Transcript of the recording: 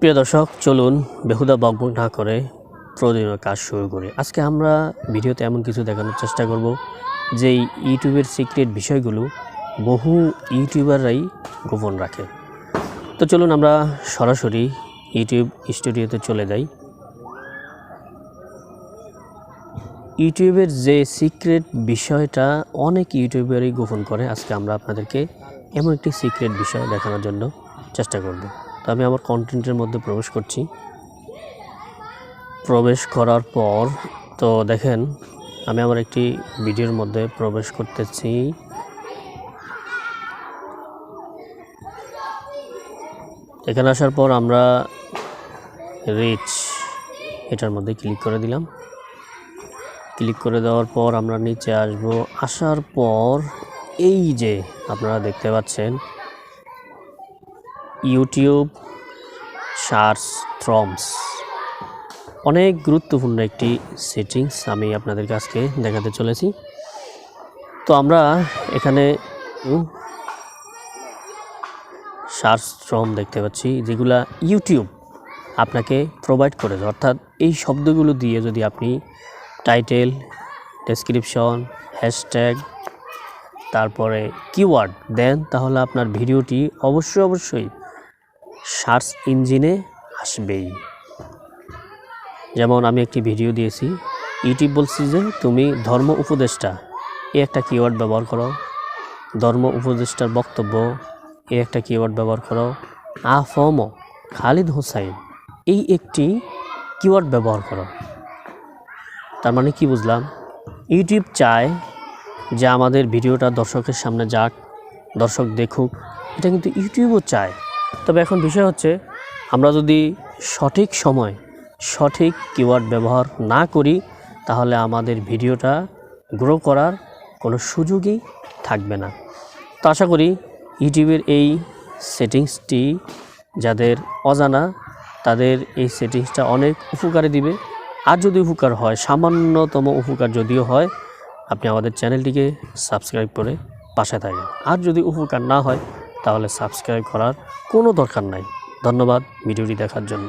প্রিয় দর্শক, চলুন বেহুদা বকবক না করে প্রয়োজনীয় কাজ শুরু করি। আজকে আমরা ভিডিওতে এমন কিছু দেখানোর চেষ্টা করব যে ইউটিউবের সিক্রেট বিষয়গুলো বহু ইউটিউবাররাই গোপন রাখে। তো চলুন আমরা সরাসরি ইউটিউব স্টুডিওতে চলে যাই। ইউটিউবের যে সিক্রেট বিষয়টা অনেক ইউটিউবারই গোপন করে, আজকে আমরা আপনাদেরকে এমন একটি সিক্রেট বিষয় দেখানোর জন্য চেষ্টা করব। তো আমি আমার কন্টেন্টের মধ্যে প্রবেশ করছি। প্রবেশ করার পর তো দেখেন আমি আমার একটি ভিডিওর মধ্যে প্রবেশ করতেছি। এখানে আসার পর আমরা রিচ এটার মধ্যে ক্লিক করে দিলাম। ক্লিক করে দেওয়ার পর আমরা নিচে আসব। আসার পর এই যে আপনারা দেখতে পাচ্ছেন ইউটিউব সার্চ থ্রমস, অনেক গুরুত্বপূর্ণ একটি সেটিংস আমি আপনাদের কাছে দেখাতে চলেছি। তো আমরা এখানে সার্চ থ্রম দেখতে পাচ্ছি, যেগুলা ইউটিউব আপনাকে প্রোভাইড করে, অর্থাৎ এই শব্দগুলো দিয়ে যদি আপনি টাইটেল, ডেসক্রিপশন, হ্যাশট্যাগ, তারপরে কিওয়ার্ড দেন, তাহলে আপনার ভিডিওটি অবশ্যই সার্চ ইঞ্জিনে আসবেই। যেমন আমি একটি ভিডিও দিয়েছি, ইউটিউব বলছি যে তুমি ধর্ম উপদেষ্টা, এই একটা কিওয়ার্ড ব্যবহার করো। ধর্ম উপদেষ্টার বক্তব্য, এই একটা কিওয়ার্ড ব্যবহার করো। আফম খালিদ হোসাইন, এই একটি কিওয়ার্ড ব্যবহার করো। তার মানে কি বুঝলাম? ইউটিউব চায় যে আমাদের ভিডিওটা দর্শকের সামনে যাক, দর্শক দেখুক, এটা কিন্তু ইউটিউবও চায়। তবে এখন বিষয় হচ্ছে, আমরা যদি সঠিক সময় সঠিক কিওয়ার্ড ব্যবহার না করি, তাহলে আমাদের ভিডিওটা গ্রো করার কোনো সুযোগই থাকবে না। তো আশা করি ইউটিউবের এই সেটিংসটি যাদের অজানা, তাদের এই সেটিংসটা অনেক উপকারে দিবে। আর যদি উপকার হয়, সামান্যতম উপকার যদিও হয়, আপনি আমাদের চ্যানেলটিকে সাবস্ক্রাইব করে পাশে থাকেন। আর যদি উপকার না হয়, তাহলে সাবস্ক্রাইব করার কোনো দরকার নাই। ধন্যবাদ ভিডিওটি দেখার জন্য।